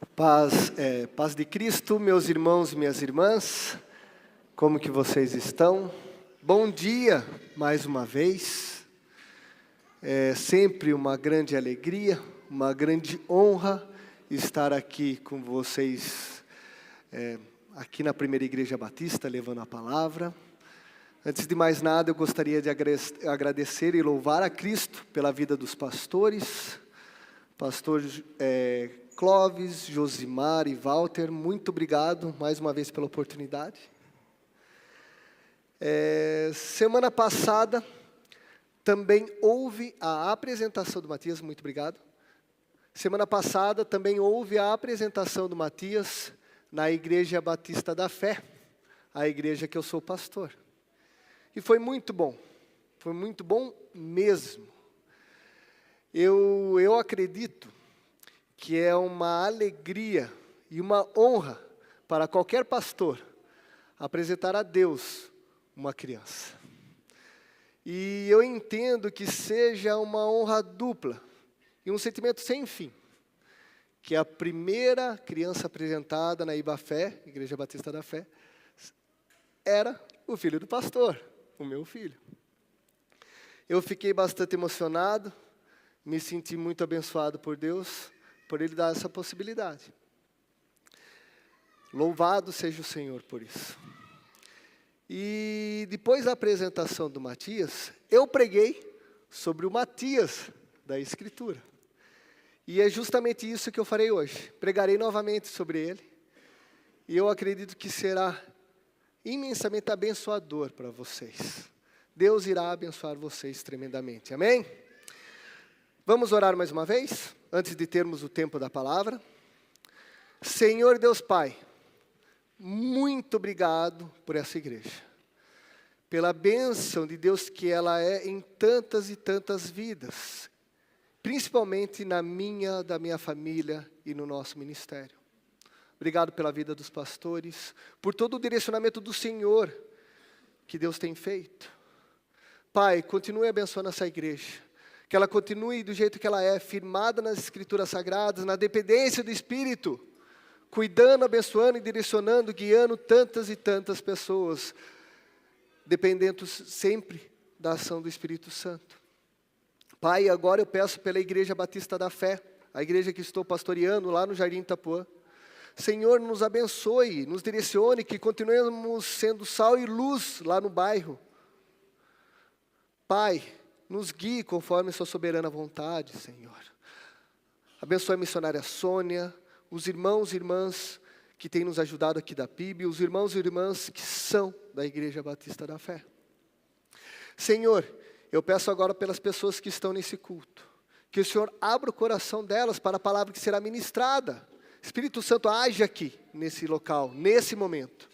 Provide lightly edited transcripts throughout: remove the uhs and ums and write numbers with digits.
Paz de Cristo, meus irmãos e minhas irmãs, como que vocês estão? Bom dia, mais uma vez. É sempre uma grande alegria, uma grande honra estar aqui com vocês, aqui na Primeira Igreja Batista, levando a palavra. Antes de mais nada, eu gostaria de agradecer e louvar a Cristo pela vida dos pastores, pastor Clóvis, Josimar e Walter, muito obrigado mais uma vez pela oportunidade. Semana passada também houve a apresentação do Matias, muito obrigado. Semana passada também houve a apresentação do Matias na Igreja Batista da Fé, a igreja que eu sou pastor. E foi muito bom mesmo. Eu acredito que é uma alegria e uma honra para qualquer pastor apresentar a Deus uma criança. E eu entendo que seja uma honra dupla e um sentimento sem fim, que a primeira criança apresentada na Ibafé, Igreja Batista da Fé, era o filho do pastor, o meu filho. Eu fiquei bastante emocionado, me senti muito abençoado por Deus, por Ele dar essa possibilidade. Louvado seja o Senhor por isso. E depois da apresentação do Matias, eu preguei sobre o Matias da Escritura. E é justamente isso que eu farei hoje. Pregarei novamente sobre ele. E eu acredito que será imensamente abençoador para vocês. Deus irá abençoar vocês tremendamente. Amém? Vamos orar mais uma vez, antes de termos o tempo da palavra. Senhor Deus Pai, muito obrigado por essa igreja, pela bênção de Deus que ela é em tantas e tantas vidas, principalmente na minha, da minha família e no nosso ministério. Obrigado pela vida dos pastores, por todo o direcionamento do Senhor que Deus tem feito. Pai, continue abençoando essa igreja, que ela continue do jeito que ela é, firmada nas Escrituras Sagradas, na dependência do Espírito, cuidando, abençoando e direcionando, guiando tantas e tantas pessoas, dependendo sempre da ação do Espírito Santo. Pai, agora eu peço pela Igreja Batista da Fé, a igreja que estou pastoreando lá no Jardim Itapuã. Senhor, nos abençoe, nos direcione, que continuemos sendo sal e luz lá no bairro. Pai, nos guie conforme sua soberana vontade, Senhor. Abençoe a missionária Sônia, os irmãos e irmãs que têm nos ajudado aqui da PIB, os irmãos e irmãs que são da Igreja Batista da Fé. Senhor, eu peço agora pelas pessoas que estão nesse culto, que o Senhor abra o coração delas para a palavra que será ministrada. Espírito Santo, age aqui, nesse local, nesse momento.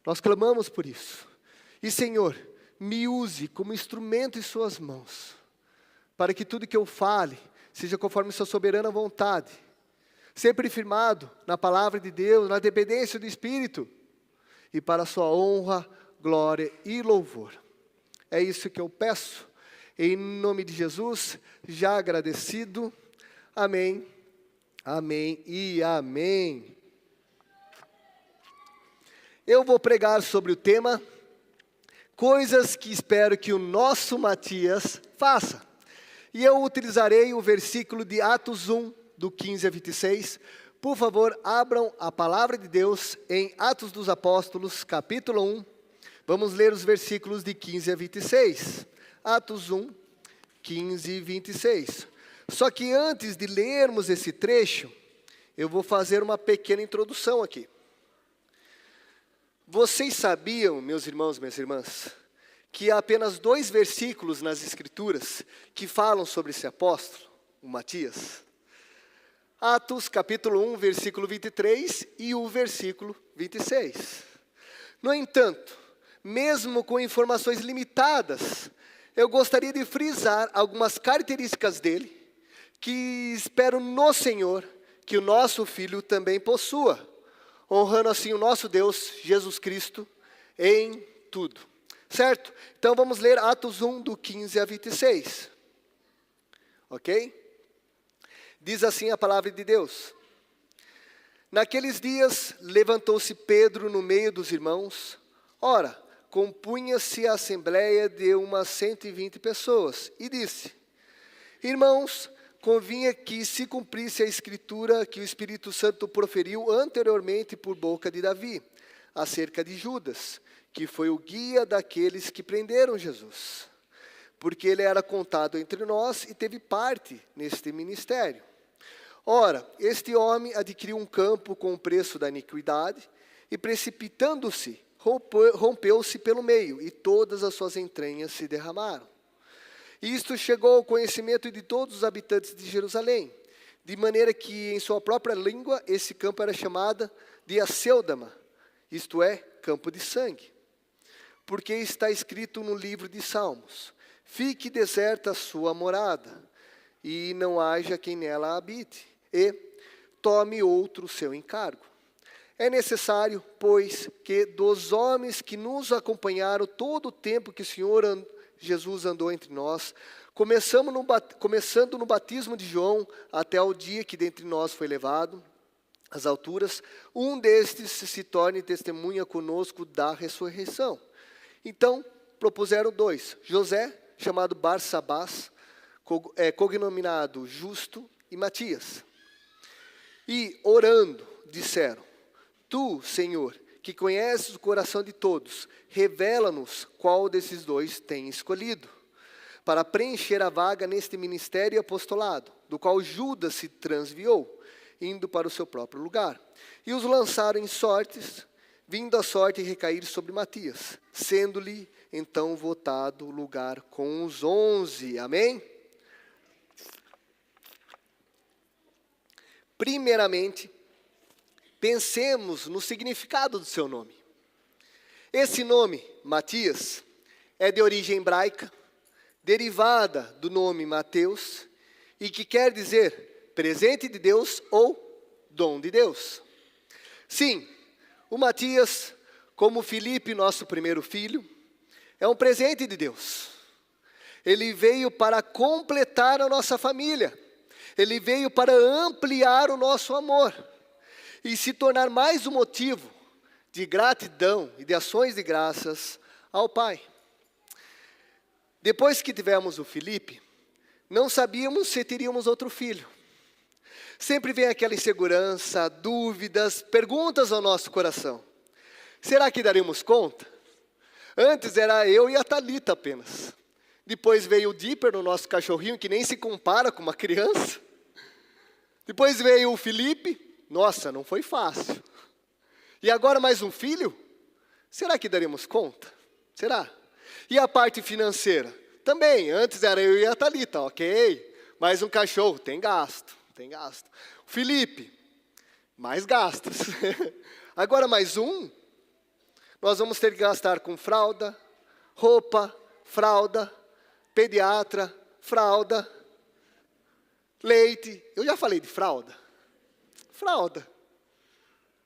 Nós clamamos por isso. E Senhor, me use como instrumento em suas mãos, para que tudo que eu fale seja conforme sua soberana vontade, sempre firmado na palavra de Deus, na dependência do Espírito, e para a sua honra, glória e louvor. É isso que eu peço, em nome de Jesus, já agradecido. Amém, amém e amém. Eu vou pregar sobre o tema coisas que espero que o nosso Matias faça. E eu utilizarei o versículo de Atos 1, do 15 a 26. Por favor, abram a palavra de Deus em Atos dos Apóstolos, capítulo 1. Vamos ler os versículos de 15 a 26. Atos 1, 15 e 26. Só que antes de lermos esse trecho, eu vou fazer uma pequena introdução aqui. Vocês sabiam, meus irmãos e minhas irmãs, que há apenas 2 versículos nas Escrituras que falam sobre esse apóstolo, o Matias? Atos capítulo 1, versículo 23 e o versículo 26. No entanto, mesmo com informações limitadas, eu gostaria de frisar algumas características dele, que espero no Senhor que o nosso filho também possua, honrando assim o nosso Deus, Jesus Cristo, em tudo. Certo? Então vamos ler Atos 1, do 15 a 26. Ok? Diz assim a palavra de Deus. Naqueles dias, levantou-se Pedro no meio dos irmãos. Ora, compunha-se a assembleia de umas 120 pessoas, e disse: Irmãos, convinha que se cumprisse a escritura que o Espírito Santo proferiu anteriormente por boca de Davi, acerca de Judas, que foi o guia daqueles que prenderam Jesus, porque ele era contado entre nós e teve parte neste ministério. Ora, este homem adquiriu um campo com o preço da iniquidade, e precipitando-se, rompeu-se pelo meio, e todas as suas entranhas se derramaram. E isto chegou ao conhecimento de todos os habitantes de Jerusalém, de maneira que, em sua própria língua, esse campo era chamado de Acéldama, isto é, campo de sangue. Porque está escrito no livro de Salmos: fique deserta a sua morada, e não haja quem nela habite, e tome outro seu encargo. É necessário, pois, que dos homens que nos acompanharam todo o tempo que o Senhor Jesus andou entre nós, começando no batismo de João, até o dia que dentre nós foi levado às alturas, um destes se torne testemunha conosco da ressurreição. Então, propuseram 2, José, chamado Barsabás, cognominado Justo, e Matias. E, orando, disseram: Tu, Senhor, que conheces o coração de todos, revela-nos qual desses 2 tem escolhido, para preencher a vaga neste ministério e apostolado, do qual Judas se transviou, indo para o seu próprio lugar. E os lançaram em sortes, vindo a sorte recair sobre Matias, sendo-lhe então votado o lugar com os 11. Amém? Primeiramente, pensemos no significado do seu nome. Esse nome, Matias, é de origem hebraica, derivada do nome Mateus, e que quer dizer presente de Deus ou dom de Deus. Sim, o Matias, como Filipe, nosso primeiro filho, é um presente de Deus. Ele veio para completar a nossa família. Ele veio para ampliar o nosso amor e se tornar mais um motivo de gratidão e de ações de graças ao Pai. Depois que tivemos o Filipe, não sabíamos se teríamos outro filho. Sempre vem aquela insegurança, dúvidas, perguntas ao nosso coração. Será que daremos conta? Antes era eu e a Thalita apenas. Depois veio o Dipper, o nosso cachorrinho, que nem se compara com uma criança. Depois veio o Felipe. Nossa, não foi fácil. E agora mais um filho? Será que daremos conta? Será? E a parte financeira? Também, antes era eu e a Thalita, ok. Mais um cachorro, tem gasto, tem gasto. O Felipe, mais gastos. Agora mais um, nós vamos ter que gastar com fralda, roupa, fralda, pediatra, fralda, leite. Eu já falei de fralda. Fralda.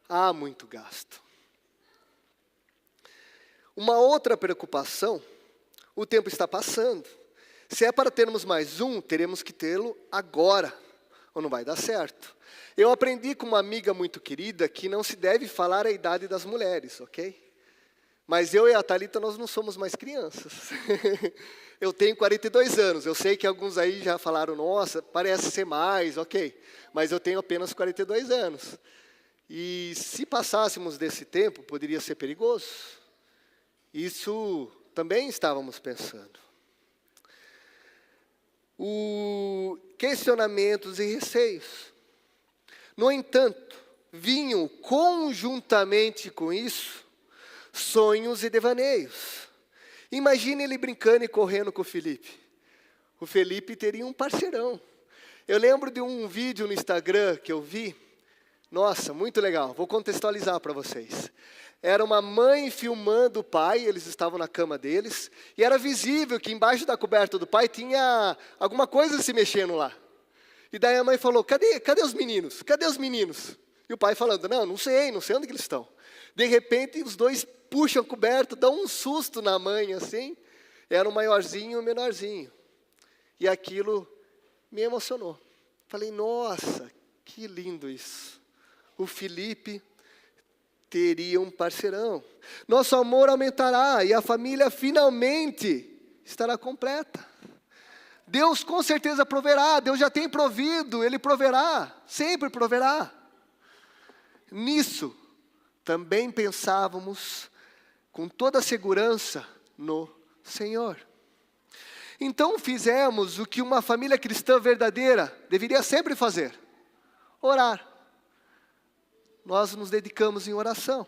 Há muito gasto. Uma outra preocupação, o tempo está passando. Se é para termos mais um, teremos que tê-lo agora, ou não vai dar certo. Eu aprendi com uma amiga muito querida que não se deve falar a idade das mulheres, ok? Mas eu e a Thalita, nós não somos mais crianças. Eu tenho 42 anos, eu sei que alguns aí já falaram, nossa, parece ser mais, ok. Mas eu tenho apenas 42 anos. E se passássemos desse tempo, poderia ser perigoso. Isso também estávamos pensando. Questionamentos e receios. No entanto, vinham conjuntamente com isso sonhos e devaneios. Imagine ele brincando e correndo com o Felipe. O Felipe teria um parceirão. Eu lembro de um vídeo no Instagram que eu vi. Nossa, muito legal. Vou contextualizar para vocês. Era uma mãe filmando o pai, eles estavam na cama deles, e era visível que embaixo da coberta do pai tinha alguma coisa se mexendo lá. E daí a mãe falou, cadê os meninos? Cadê os meninos? E o pai falando, não sei onde que eles estão. De repente, os dois puxam a coberta, dão um susto na mãe, assim. Era o maiorzinho e o menorzinho. E aquilo me emocionou. Falei, nossa, que lindo isso. o Felipe teria um parceirão. Nosso amor aumentará e a família finalmente estará completa. Deus com certeza proverá, Deus já tem provido, Ele proverá, sempre proverá. Nisso, também pensávamos com toda a segurança no Senhor. Então fizemos o que uma família cristã verdadeira deveria sempre fazer: orar. Nós nos dedicamos em oração.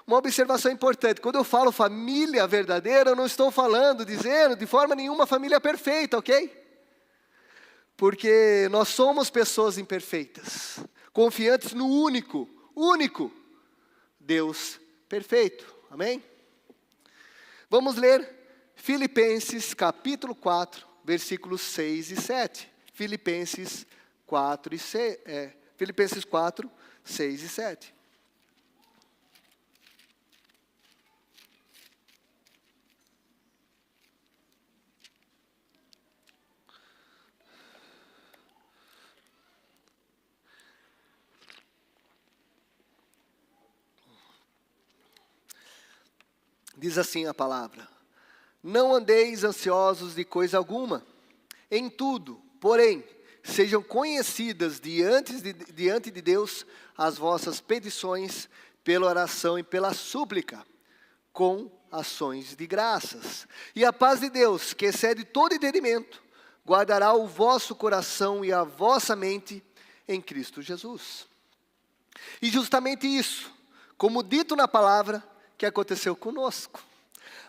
Uma observação importante: quando eu falo família verdadeira, eu não estou dizendo de forma nenhuma família perfeita, ok? Porque nós somos pessoas imperfeitas, confiantes no único Deus perfeito, amém? Vamos ler Filipenses capítulo 4, versículos 6 e 7. Filipenses 4, 6 e 7. Diz assim a palavra: não andeis ansiosos de coisa alguma, em tudo, porém, sejam conhecidas diante de Deus as vossas petições, pela oração e pela súplica, com ações de graças. E a paz de Deus, que excede todo entendimento, guardará o vosso coração e a vossa mente em Cristo Jesus. E justamente isso, como dito na palavra, que aconteceu conosco.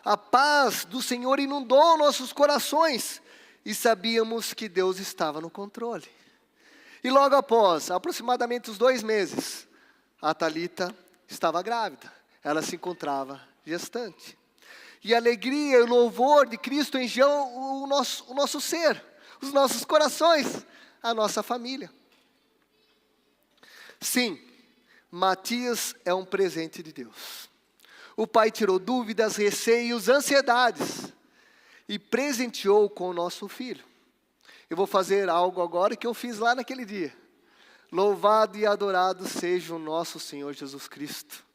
A paz do Senhor inundou nossos corações e sabíamos que Deus estava no controle. E logo após, aproximadamente uns 2 meses, a Thalita estava grávida. Ela se encontrava gestante. E a alegria e o louvor de Cristo encheu o nosso ser, os nossos corações, a nossa família. Sim, Matias é um presente de Deus. O Pai tirou dúvidas, receios, ansiedades e presenteou com o nosso filho. Eu vou fazer algo agora que eu fiz lá naquele dia. Louvado e adorado seja o nosso Senhor Jesus Cristo.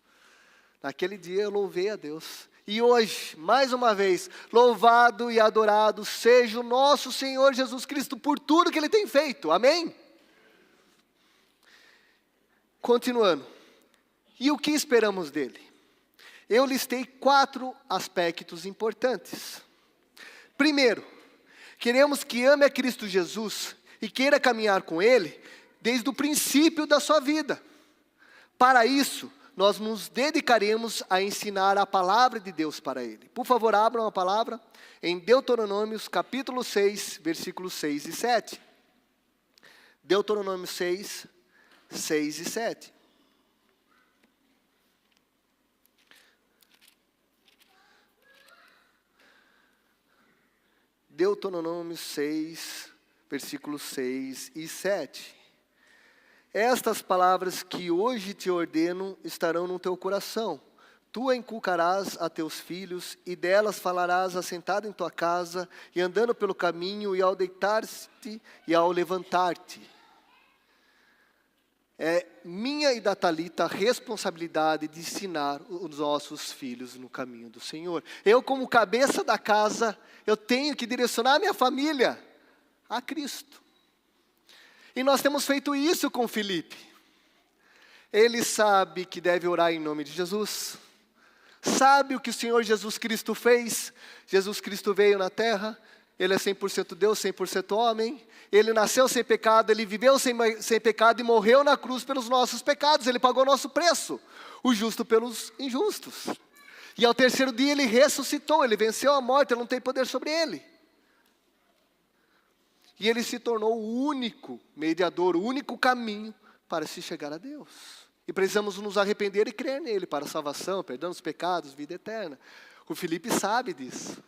Naquele dia eu louvei a Deus. E hoje, mais uma vez, louvado e adorado seja o nosso Senhor Jesus Cristo por tudo que Ele tem feito. Amém? Continuando. E o que esperamos dele? Eu listei 4 aspectos importantes. Primeiro, queremos que ame a Cristo Jesus e queira caminhar com Ele desde o princípio da sua vida. Para isso, nós nos dedicaremos a ensinar a palavra de Deus para Ele. Por favor, abram a palavra em Deuteronômios capítulo 6, versículos 6 e 7. Deuteronômio 6, 6 e 7. Deuteronômio 6, versículos 6 e 7. Estas palavras que hoje te ordeno estarão no teu coração. Tu a inculcarás a teus filhos, e delas falarás assentado em tua casa, e andando pelo caminho, e ao deitar-te e ao levantar-te. É minha e da Thalita a responsabilidade de ensinar os nossos filhos no caminho do Senhor. Eu, como cabeça da casa, eu tenho que direcionar a minha família a Cristo. E nós temos feito isso com Felipe. Ele sabe que deve orar em nome de Jesus. Sabe o que o Senhor Jesus Cristo fez? Jesus Cristo veio na terra. Ele é 100% Deus, 100% homem. Ele nasceu sem pecado, Ele viveu sem pecado e morreu na cruz pelos nossos pecados. Ele pagou nosso preço, o justo pelos injustos. E ao terceiro dia Ele ressuscitou, Ele venceu a morte, Ele não tem poder sobre Ele. E Ele se tornou o único mediador, o único caminho para se chegar a Deus. E precisamos nos arrepender e crer nele para a salvação, perdão dos pecados, vida eterna. O Felipe sabe disso.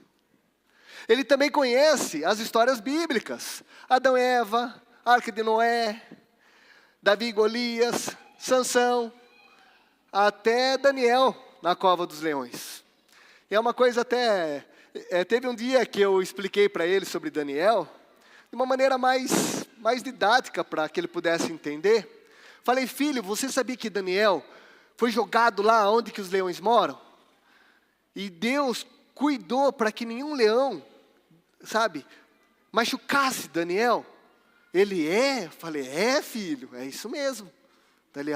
Ele também conhece as histórias bíblicas. Adão e Eva, Arca de Noé, Davi e Golias, Sansão, até Daniel na cova dos leões. E é uma coisa até... teve um dia que eu expliquei para ele sobre Daniel, de uma maneira mais didática para que ele pudesse entender. Falei, filho, você sabia que Daniel foi jogado lá onde que os leões moram? E Deus cuidou para que nenhum leão, machucasse Daniel. Ele falei, filho, é isso mesmo. Daí ele,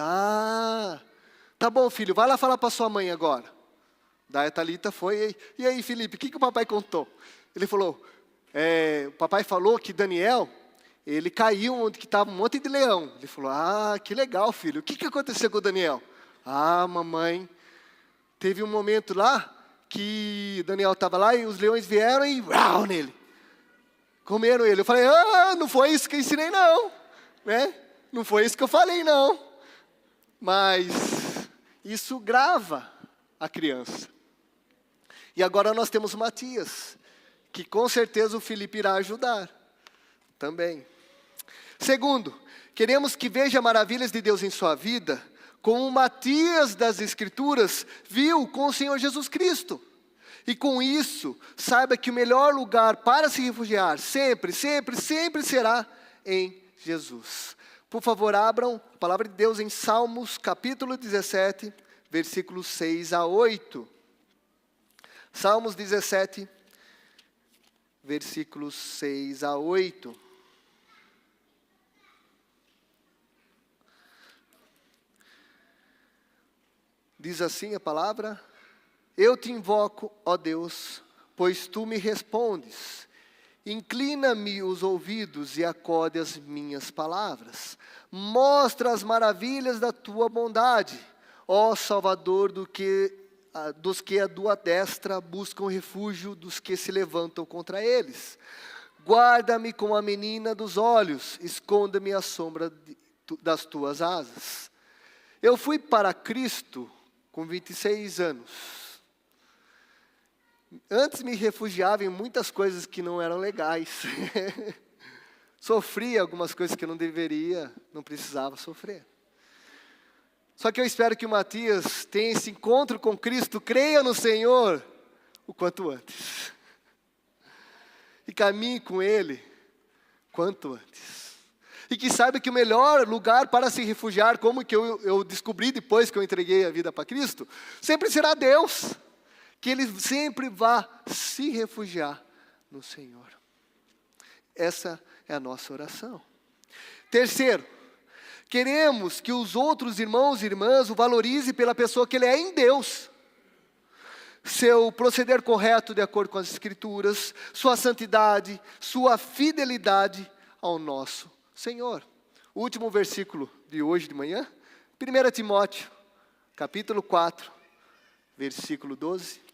tá bom, filho, vai lá falar para sua mãe agora. Daí a Thalita foi, e aí, Felipe, o que o papai contou? Ele falou, o papai falou que Daniel, ele caiu onde que estava um monte de leão. Ele falou, que legal, filho, o que aconteceu com o Daniel? Mamãe, teve um momento lá, que Daniel estava lá e os leões vieram e uau nele. Comeram ele. Eu falei, não foi isso que eu ensinei não. Né? Não foi isso que eu falei não. Mas isso grava a criança. E agora nós temos Matias, que com certeza o Felipe irá ajudar também. Segundo, queremos que veja maravilhas de Deus em sua vida, como Matias das Escrituras viu com o Senhor Jesus Cristo. E com isso, saiba que o melhor lugar para se refugiar sempre, sempre, sempre será em Jesus. Por favor, abram a palavra de Deus em Salmos, capítulo 17, versículos 6 a 8. Salmos 17, versículos 6 a 8. Diz assim a palavra: eu te invoco, ó Deus, pois tu me respondes. Inclina-me os ouvidos e acode as minhas palavras. Mostra as maravilhas da tua bondade, ó Salvador dos que a tua destra buscam refúgio dos que se levantam contra eles. Guarda-me como a menina dos olhos, esconda-me à sombra das tuas asas. Eu fui para Cristo com 26 anos. Antes me refugiava em muitas coisas que não eram legais. Sofria algumas coisas que eu não precisava sofrer. Só que eu espero que o Matias tenha esse encontro com Cristo, creia no Senhor o quanto antes. E caminhe com Ele quanto antes. E que saiba que o melhor lugar para se refugiar, como que eu descobri depois que eu entreguei a vida para Cristo, sempre será Deus. Que Ele sempre vá se refugiar no Senhor. Essa é a nossa oração. Terceiro, queremos que os outros irmãos e irmãs o valorizem pela pessoa que Ele é em Deus. Seu proceder correto de acordo com as Escrituras, sua santidade, sua fidelidade ao nosso Senhor. O último versículo de hoje de manhã, 1 Timóteo, capítulo 4, versículo 12.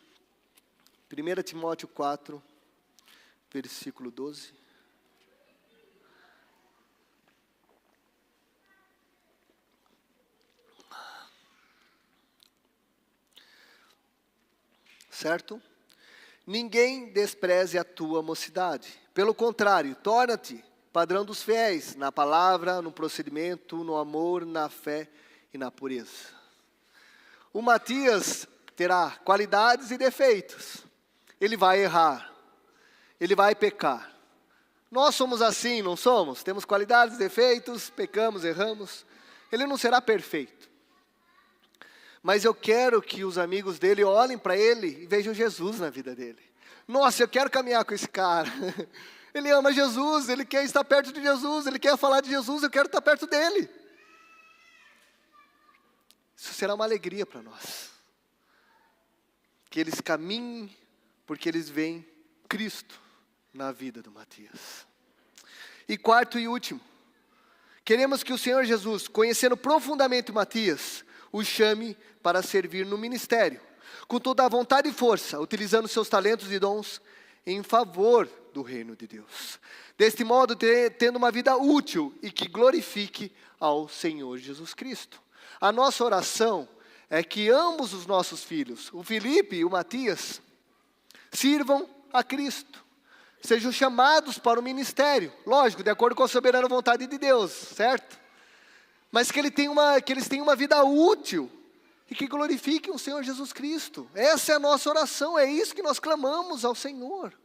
1 Timóteo 4, versículo 12. Certo? Ninguém despreze a tua mocidade. Pelo contrário, torna-te padrão dos fiéis, na palavra, no procedimento, no amor, na fé e na pureza. O Matias terá qualidades e defeitos. Ele vai errar. Ele vai pecar. Nós somos assim, não somos? Temos qualidades, defeitos, pecamos, erramos. Ele não será perfeito. Mas eu quero que os amigos dele olhem para ele e vejam Jesus na vida dele. Nossa, eu quero caminhar com esse cara. Ele ama Jesus, ele quer estar perto de Jesus, ele quer falar de Jesus, eu quero estar perto dele. Isso será uma alegria para nós. Que eles caminhem, porque eles veem Cristo na vida do Matias. E quarto e último, queremos que o Senhor Jesus, conhecendo profundamente o Matias, o chame para servir no ministério, com toda a vontade e força, utilizando seus talentos e dons em favor do reino de Deus. Deste modo, tendo uma vida útil e que glorifique ao Senhor Jesus Cristo. A nossa oração é que ambos os nossos filhos, o Felipe e o Matias, sirvam a Cristo, sejam chamados para o ministério, lógico, de acordo com a soberana vontade de Deus, certo? Mas que eles tenham uma vida útil e que glorifiquem o Senhor Jesus Cristo. Essa é a nossa oração, é isso que nós clamamos ao Senhor.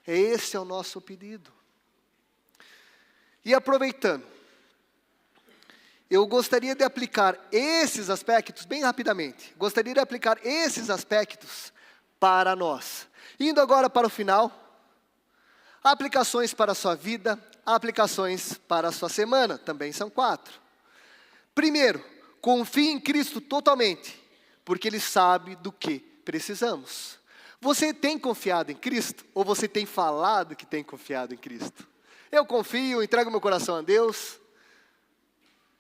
Esse é o nosso pedido. E aproveitando, eu gostaria de aplicar esses aspectos, bem rapidamente, gostaria de aplicar esses aspectos para nós. Indo agora para o final, aplicações para a sua vida, aplicações para a sua semana, também são 4. Primeiro, confie em Cristo totalmente, porque Ele sabe do que precisamos. Você tem confiado em Cristo? Ou você tem falado que tem confiado em Cristo? Eu confio, entrego meu coração a Deus,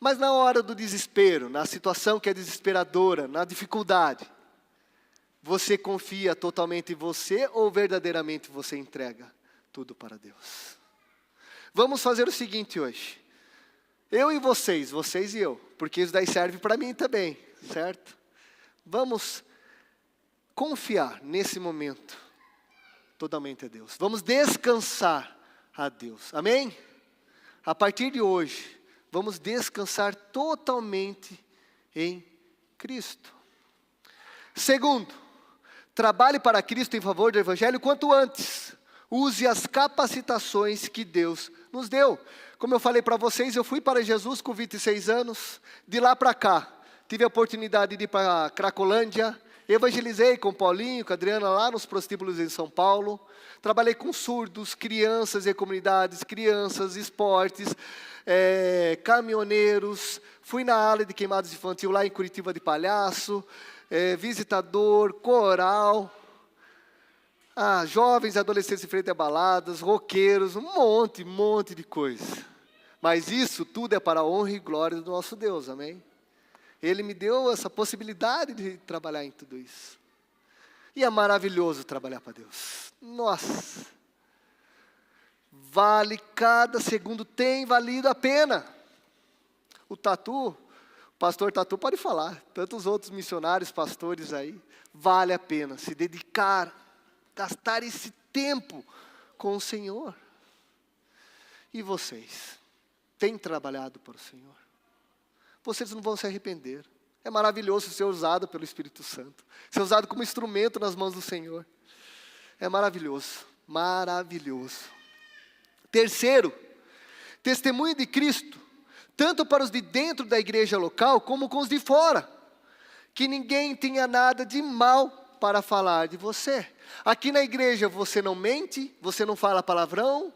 mas na hora do desespero, na situação que é desesperadora, na dificuldade, você confia totalmente em você ou verdadeiramente você entrega tudo para Deus? Vamos fazer o seguinte hoje. Eu e vocês e eu, porque isso daí serve para mim também, certo? Vamos confiar nesse momento totalmente a Deus. Vamos descansar a Deus. Amém? A partir de hoje, vamos descansar totalmente em Cristo. Segundo, trabalhe para Cristo em favor do Evangelho quanto antes. Use as capacitações que Deus nos deu. Como eu falei para vocês, eu fui para Jesus com 26 anos. De lá para cá, tive a oportunidade de ir para Cracolândia. Evangelizei com Paulinho, com a Adriana lá nos prostíbulos em São Paulo. Trabalhei com surdos, crianças e comunidades, crianças, esportes, caminhoneiros. Fui na ala de queimados infantil lá em Curitiba de Palhaço. Visitador, coral. Jovens e adolescentes em frente a baladas, roqueiros, um monte de coisa. Mas isso tudo é para a honra e glória do nosso Deus, amém? Ele me deu essa possibilidade de trabalhar em tudo isso. E é maravilhoso trabalhar para Deus. Nossa! Vale cada segundo, tem valido a pena. O pastor Tatu pode falar, tantos outros missionários, pastores aí, vale a pena se dedicar, gastar esse tempo com o Senhor. E vocês, têm trabalhado para o Senhor? Vocês não vão se arrepender. É maravilhoso ser usado pelo Espírito Santo, ser usado como instrumento nas mãos do Senhor. É maravilhoso, maravilhoso. Terceiro, testemunho de Cristo, tanto para os de dentro da igreja local, como com os de fora. Que ninguém tenha nada de mal para falar de você. Aqui na igreja você não mente, você não fala palavrão,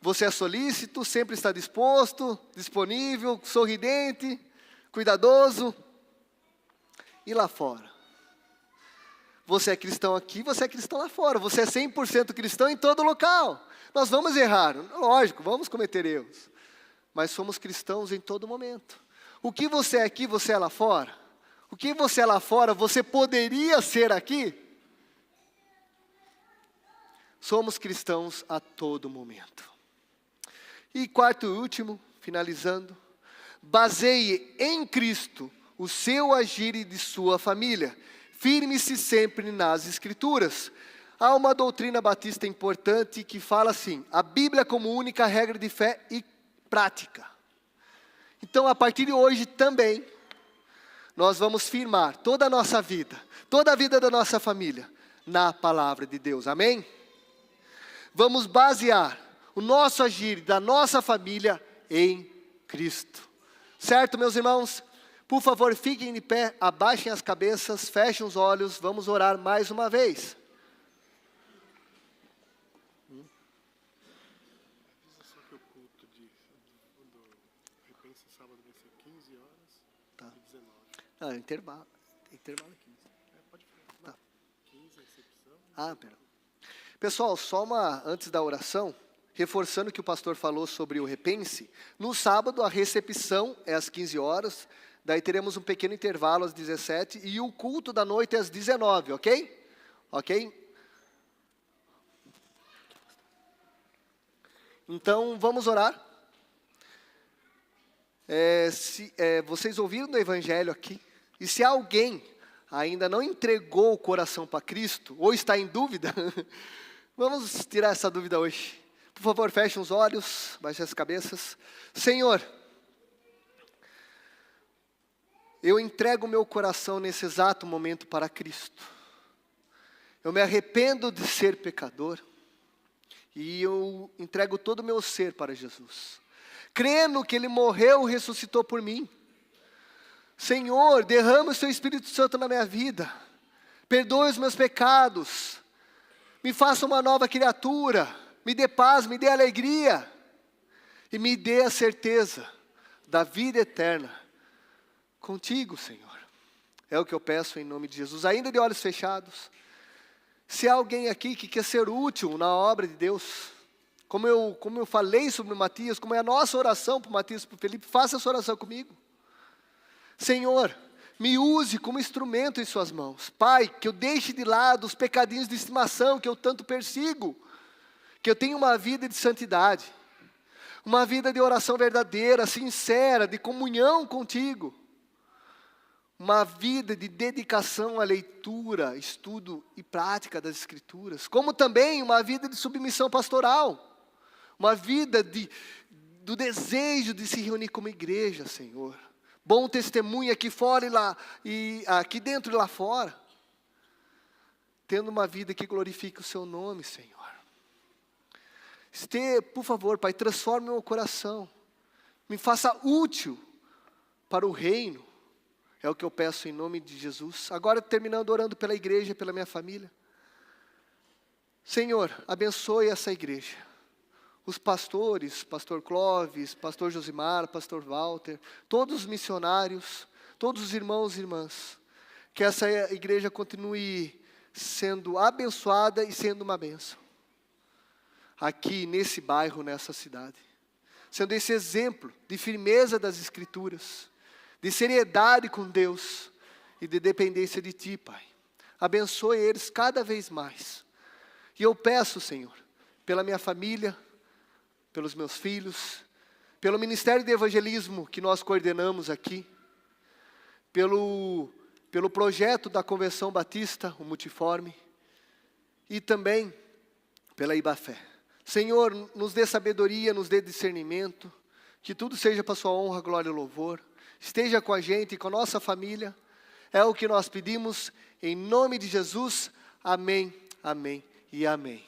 você é solícito, sempre está disposto, disponível, sorridente, cuidadoso. E lá fora? Você é cristão aqui, você é cristão lá fora. Você é 100% cristão em todo local. Nós vamos errar, lógico, vamos cometer erros. Mas somos cristãos em todo momento. O que você é aqui, você é lá fora? O que você é lá fora, você poderia ser aqui? Somos cristãos a todo momento. E quarto e último, finalizando. Baseie em Cristo o seu agir e de sua família. Firme-se sempre nas Escrituras. Há uma doutrina batista importante que fala assim: a Bíblia como única regra de fé e prática. Então, a partir de hoje também, nós vamos firmar toda a nossa vida, toda a vida da nossa família, na palavra de Deus. Amém? Vamos basear o nosso agir da nossa família em Cristo. Certo, meus irmãos? Por favor, fiquem de pé, abaixem as cabeças, fechem os olhos, vamos orar mais uma vez. Só que o culto do Repense sábado vai ser 15 horas e 19. Intervalo 15. Pode falar. Tá. 15, recepção. Pera. Pessoal, antes da oração, reforçando o que o pastor falou sobre o Repense, no sábado a recepção é às 15 horas, daí teremos um pequeno intervalo às 17 e o culto da noite é às 19, ok? Ok? Então, vamos orar. Vocês ouviram do Evangelho aqui? E se alguém ainda não entregou o coração para Cristo, ou está em dúvida, vamos tirar essa dúvida hoje. Por favor, fechem os olhos, baixem as cabeças. Senhor, eu entrego o meu coração nesse exato momento para Cristo. Eu me arrependo de ser pecador. E eu entrego todo o meu ser para Jesus. Crendo que Ele morreu e ressuscitou por mim. Senhor, derrama o Seu Espírito Santo na minha vida. Perdoe os meus pecados. Me faça uma nova criatura. Me dê paz, me dê alegria. E me dê a certeza da vida eterna contigo, Senhor. É o que eu peço em nome de Jesus. Ainda de olhos fechados. Se há alguém aqui que quer ser útil na obra de Deus, como eu falei sobre o Matias, como é a nossa oração para o Matias e para o Felipe, faça essa oração comigo. Senhor, me use como instrumento em suas mãos. Pai, que eu deixe de lado os pecadinhos de estimação que eu tanto persigo. Que eu tenha uma vida de santidade. Uma vida de oração verdadeira, sincera, de comunhão contigo. Uma vida de dedicação à leitura, estudo e prática das Escrituras. Como também uma vida de submissão pastoral. Uma vida do desejo de se reunir como igreja, Senhor. Bom testemunho aqui fora e lá, e aqui dentro e lá fora. Tendo uma vida que glorifique o Seu nome, Senhor. Por favor, Pai, transforme o meu coração. Me faça útil para o reino. É o que eu peço em nome de Jesus. Agora terminando orando pela igreja, pela minha família. Senhor, abençoe essa igreja. Os pastores, pastor Clóvis, pastor Josimar, pastor Walter, todos os missionários, todos os irmãos e irmãs. Que essa igreja continue sendo abençoada e sendo uma bênção. Aqui nesse bairro, nessa cidade. Sendo esse exemplo de firmeza das Escrituras. De seriedade com Deus e de dependência de Ti, Pai. Abençoe eles cada vez mais. E eu peço, Senhor, pela minha família, pelos meus filhos, pelo ministério de evangelismo que nós coordenamos aqui, pelo projeto da Convenção Batista, o Multiforme, e também pela Ibafé. Senhor, nos dê sabedoria, nos dê discernimento, que tudo seja para Sua honra, glória e louvor. Esteja com a gente e com a nossa família. É o que nós pedimos em nome de Jesus. Amém, amém e amém.